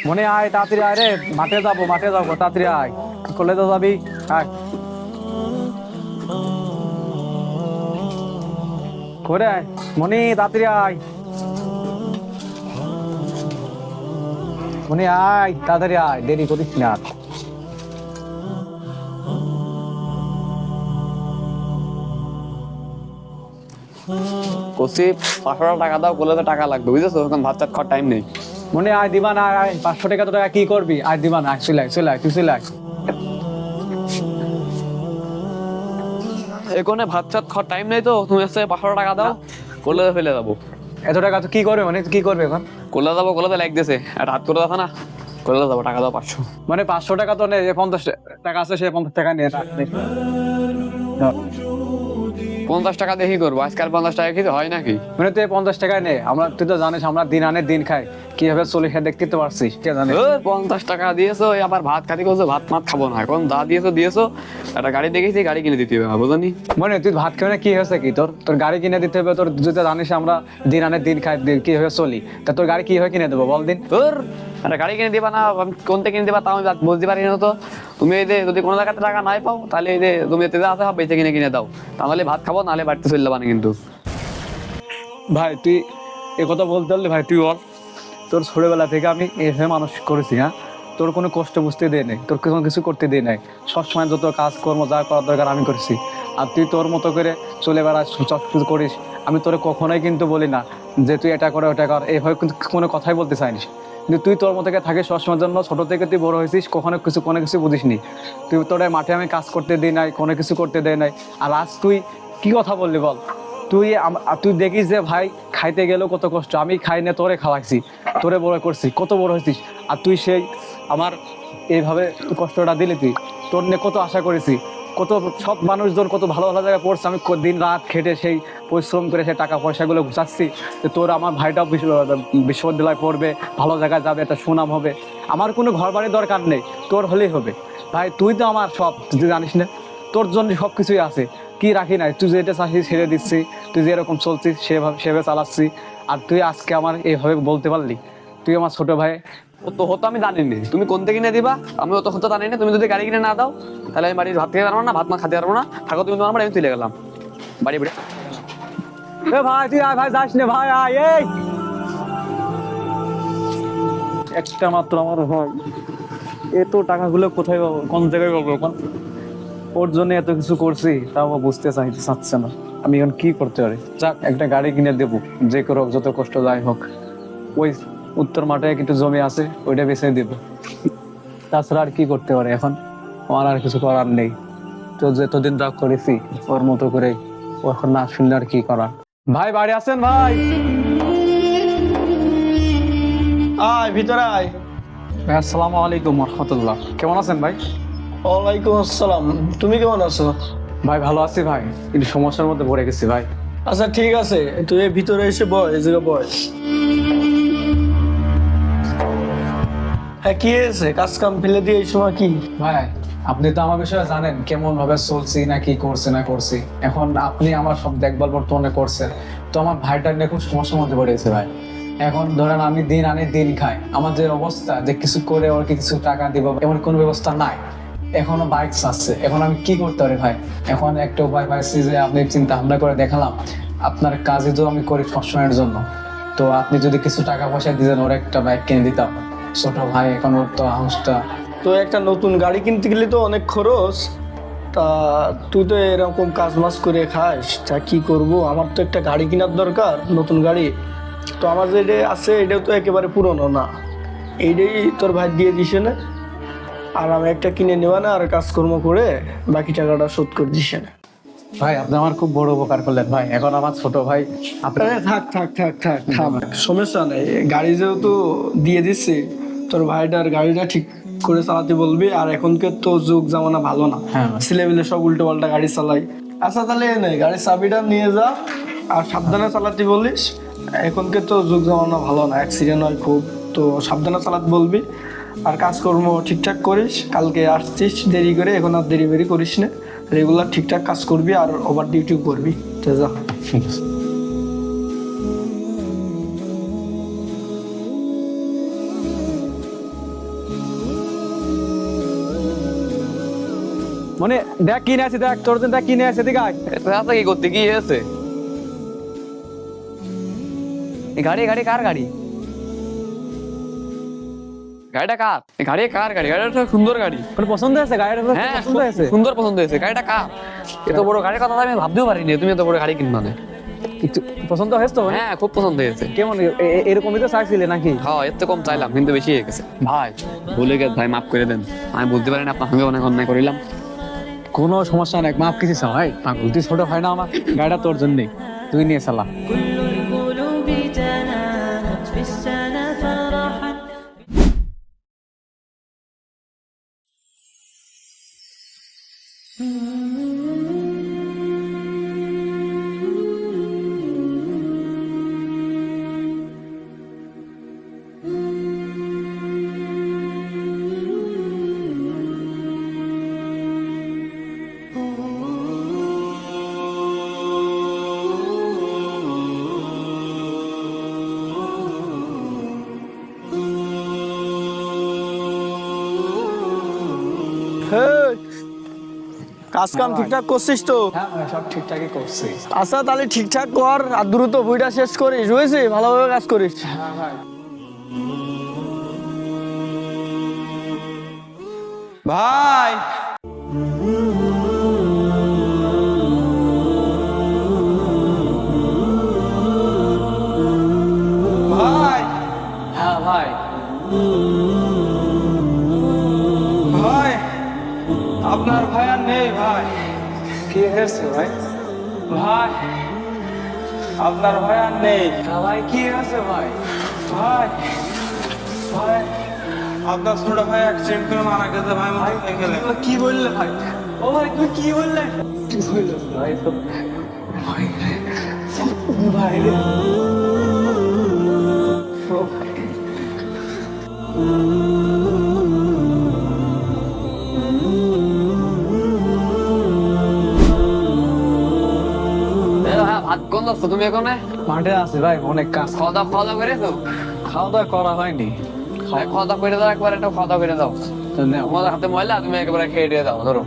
মনে আয় তাড়াতাড়ি আয় রে, মাঠে যাবো তাড়াতাড়ি আয়। কলেজে যাবি, আয় করে আয় মনি, তাড়াতাড়ি আয় মনি, আয় তাড়াতাড়ি আয়, দেরি করিস না। কষি 500 টাকা দাও, বলে তো টাকা লাগবে বুঝেছো, এখন ভাত চাট খাওয়ার টাইম নেই। মনে আয় দিবা না, আয় 500 টাকা তো টাকা কি করবি, আয় দিবা না, চলে আয় চলে আয়, তুই চলে আয়। এখানে ভাত চাট খাওয়ার টাইম নেই তো, তুমি হচ্ছে 500 টাকা দাও, কলেজে ফেলে যাবো। এত টাকা তো কি করবে, মানে কি করবে এখন? কলেজে যাবো, কলেজে লাগ দিয়েছে একটা হাত করে দেখো না, কলেজে যাবো, টাকা দাও 500। মানে 500 টাকা তো নেই, যে 50 টাকা আছে সে 50 টাকা নিয়ে 50 টাকা দিয়ে কি করবো, আজকাল 50 টাকা খেতে হয় নাকি? মানে তুই 50 টাকায় নে, আমরা তুই তো জানিস আমরা দিন আনে দিন খাই, কিভাবে চলি সে দেখতে তো পারছিস, কে জানে। 50 টাকা দিয়েছো, আবার ভাত খাতে করছো, ভাত মাত খাবো না, এখন যা দিয়েছো একটা গাড়ি দেখেছি, গাড়ি কিনে দিতে হবে বুঝলি। মানে তুই ভাত খেয়ে না কি হয়েছে কি, তোর তোর গাড়ি কিনে দিতে হবে, তোর তুই তো জানিস আমরা দিন আনে দিন খাই, কিভাবে চলি, তা তোর গাড়ি কিভাবে কিনে দেবো বল দিন। তোর একটা গাড়ি কিনে দিবা না, কোনটা কিনে দিবা তাও আমি বুঝতে পারি না তো। তুমি এই যে যদি কোনো জায়গাতে টাকা নাই পাও, তাহলে এই যে তুমি এতে যা আছে সব বেঁচে কিনে দাও, তাহলে ভাত খাবো, নাহলে বাড়িতে চলে যাবা না কিন্তু। ভাই তুই এ কথা বলতে পারলি ভাই, তুই বল তোর ছোটবেলা থেকে আমি এভাবে মানুষ করেছি, হ্যাঁ তোর কোনো কষ্ট বুঝতে দেয় নাই, তোর কোনো কিছু করতে দেয় নাই, সবসময় যত কাজকর্ম যা করার দরকার আমি করেছি, আর তুই তোর মতো করে চলে বেড়াস, সব কিছু করিস। আমি তোরে কখনোই কিন্তু বলি না যে তুই এটা করে ওটা কর, এইভাবে কিন্তু কোনো কথাই বলতে চাইনিস, কিন্তু তুই তোর মতো থাকিস সবসময়ের জন্য। ছোটো থেকে তুই বড় হয়েছিস, কখনো কোনো কিছু বুঝিসনি, তুই তোর মাঠে আমি কাজ করতে দিই নাই, কোনো কিছু করতে দেয় নাই, আর আজ তুই কি কথা বললি বল। তুই তুই দেখিস যে ভাই খাইতে গেলেও কত কষ্ট, আমি খাই না তোরে খাওয়াইছি, তোরে বড় করছি, কত বড় হয়েছিস, আর তুই সেই আমার এইভাবে কষ্টটা দিলি, তুই তোর নিয়ে কত আশা করেছি, কত সব মানুষজন কত ভালো ভালো জায়গায় পড়ছে, আমি দিন রাত খেটে সেই পরিশ্রম করে সেই টাকা পয়সাগুলো গুছাচ্ছি, যে তোর আমার ভাইটাও বিশ্ববিদ্যালয় পড়বে, ভালো জায়গায় যাবে, একটা সুনাম হবে, আমার কোনো ঘর বাড়ির দরকার নেই, তোর হলেই হবে। ভাই তুই তো আমার সব, তুই জানিস না তোর জন্য সব কিছুই আছে, কি রাখি নাই, তুই যেটা চাষি ছেড়ে দিচ্ছি, তুই যে এরকম চলছিস সেভাবে চালাচ্ছি, আর তুই আজকে আমার এইভাবে বলতে পারলি, তুই আমার ছোট ভাই। তো হতো আমি জানি না, তুমি কোনটা কিনে দিবা আমি অত হতো জানি না। তুমি যদি গাড়ি কিনে না দাও, তাহলে আমি বাড়ির ভাত খেতে পারবো না, ভাত মা খেতে পারবো না, থাকো তুমি তোমার বাড়ি, আমি চলে গেলাম বাড়ি বাড়ি। এ ভাই তুই আয়, ভাই যাস না ভাই, আয় এই একটা মাত্র আমার ভাই, এত টাকাগুলো কোথায় পাবো, কোন জায়গায় পাবো এখন, ওর জন্য এত কিছু করছি তাও ও বুঝতে চাচ্ছে না, আমি এখন কি করতে পারি। যাক একটা গাড়ি কিনে দেবো, যে করে হোক, যত কষ্ট যাই হোক, ওই উত্তর মাঠে কিন্তু জমি আছে, ওইটা বেছে দেবো, তাছাড়া আর কি করতে পারে এখন, আমার আর কিছু করার নেই। তো যতদিন যা করেছি ওর মতো করে, ও এখন না শুনলে আর কি করার। ভাই বাড়ি আছেন ভাই? আয় ভিতরে আয়। ভাই আসসালামু আলাইকুম রহমতুল্লাহ, কেমন আছেন ভাই? ওয়ালাইকুম আসসালাম, তুমি কেমন আছো? ভাই ভালো আছি ভাই, কিন্তু সমস্যার মধ্যে পড়ে গেছি ভাই। আচ্ছা ঠিক আছে, তুই এই ভিতরে এসে বয়, এই জায়গায় বয়। হ্যাঁ কি হয়েছে, কাজ কাম ফেলে দিয়ে এই সময় কি? ভাই আপনি তো আমার বিষয়ে জানেন কেমন ভাবে চলছি না কি করছি না করছি, এখন আপনি আমার সব দেখভাল বর্তমানে করছেন, তো আমার ভাইটার নিয়ে খুব সমস্যার মধ্যে পড়ে গেছে ভাই। এখন ধরেন আমি দিন আনি দিন খাই, আমার যে অবস্থা যে কিছু করে ওর কিছু টাকা দিব এমন কোনো ব্যবস্থা নাই, এখনো বাইক চাচ্ছে, এখন আমি কি করতে পারি ভাই? এখন একটা উপায় পাইছি যে আপনি চিন্তা ভাবনা করে দেখালাম, আপনার কাজে তো আমি করি সবসময়ের জন্য, তো আপনি যদি কিছু টাকা পয়সা দিতেন ওর একটা বাইক কিনে দিতাম, ছোট ভাই এখন ওর তো হাউসটা। তো একটা নতুন গাড়ি কিনতে গেলে তো অনেক খরচ, তা তুই তো এরকম কাজ মাস করে খাস, তা কি করব, আমার তো একটা গাড়ি কেনার দরকার, নতুন গাড়ি। তো আমার যেটা আছে এটাও তো একেবারে পুরনো না, এইটাই তোর ভাই দিয়ে দিছে না, আর আমি একটা কিনে নেওয়া না, আর কাজকর্ম করে বাকি টাকাটা শোধ করে দিছে না। ভাই আপনি আমার খুব বড় উপকার করলেন ভাই, এখন আমার ছোট ভাই আপনার। থাক থাক থাক থাক থাম, সমস্যা নেই, গাড়ি যেহেতু দিয়ে দিচ্ছি, তোর ভাইটার গাড়িটা ঠিক করে চালাতে বলবি, আর এখনকার তো যুগ জামানা ভালো না, হ্যাঁ। ছেলেবেলে সব উল্টো পাল্টা গাড়ি চালাই। আচ্ছা তাহলে এ নে, গাড়ির চাবিটা নিয়ে যা, আর সাবধানে চালাতে বলিস, এখনকার তো যুগ জামানা ভালো না, অ্যাক্সিডেন্ট হয় খুব, তো সাবধানে চালাতে বলবি, আর কাজকর্ম ঠিকঠাক করিস, কালকে আসছিস দেরি করে, এখন আর দেরি বেরি করিস না, রেগুলার ঠিকঠাক কাজ করবি, আর ওভার ডিউটিও করবি, তো যা। ঠিক আছে। মানে দেখ কিনে আছে, দেখ তোর জন্য দেখ কিনে আছে, দিকে আয়। এত রাস্তা কি করতে কি হয়েছে? এই গাড়ি গাড়ি কার গাড়ি? গাড়িটা কার? এই গাড়ি কার গাড়ি? গাড়িটা তো সুন্দর গাড়ি। মানে পছন্দ হয়েছে গাড়িটা? হ্যাঁ পছন্দ হয়েছে? সুন্দর পছন্দ হয়েছে। গাড়িটা কার? এত বড় গাড়ির কথা তো আমি ভাবতেও পারিনি তুমি এত বড় গাড়ি কিনবা না। একটু পছন্দ হয়েছে তো? হ্যাঁ খুব পছন্দ হয়েছে। কেমন এরকমই তো চাইছিলে নাকি? হ্যাঁ এর তো কম চাইলাম কিন্তু বেশি হয়ে গেছে। ভাই ভুলে গেছে ভাই, মাফ করে দেন। আমি বলতে পারিনি আপনার সঙ্গে অনেক অন্যায় করিলাম। কোনো সমস্যা নাই, মাপ কিছু ভাই, পাগল তুই ছোট হয় না আমার, গাড়িটা তোর জন্যই, তুই নিয়ে চালা। كل القلوب تنامت في السنة فرحا. কাজ কাম ঠিকঠাক করছিস তো? হ্যাঁ ভাই, সব ঠিকঠাকই করছি। আচ্ছা তাহলে ঠিকঠাক কর আর দ্রুত বইটা শেষ করিস, বুঝেছি? ভালোভাবে কাজ করিস। হ্যাঁ ভাই। ভাই ভাই হ্যাঁ ভাই। ভাই আপনার ভাই আর নেই ভাই। কি হয়েছে ভাই? ভাই আপনার ভাই আর নেই। হ্যাঁ ভাই, কি হয়েছে ভাই? ভাই ভাই আপনার ছোট ভাই অ্যাক্সিডেন্ট করে মারা গেছে ভাই। এগুলো কি বললে ভাই? ও ভাই তুমি কি বললে? কি বললে ভাই? তো ভাই রে, ভাই রে, ও ভাই। হ্যাঁ ভাত কোন যাচ্ছ তুমি এখন? মাঠে আছে ভাই, অনেক কাজ। খাওয়া দাওয়া করেছো? খাওয়া দাওয়া করা হয়নি। খাওয়া দাওয়া করে দাও একবার, একটা খাওয়া দাওয়া করে দাও। ধন্যবাদ। তোমাদের হাতে ময়লা, তুমি একেবারে খেয়ে দিয়ে দাও ধরো।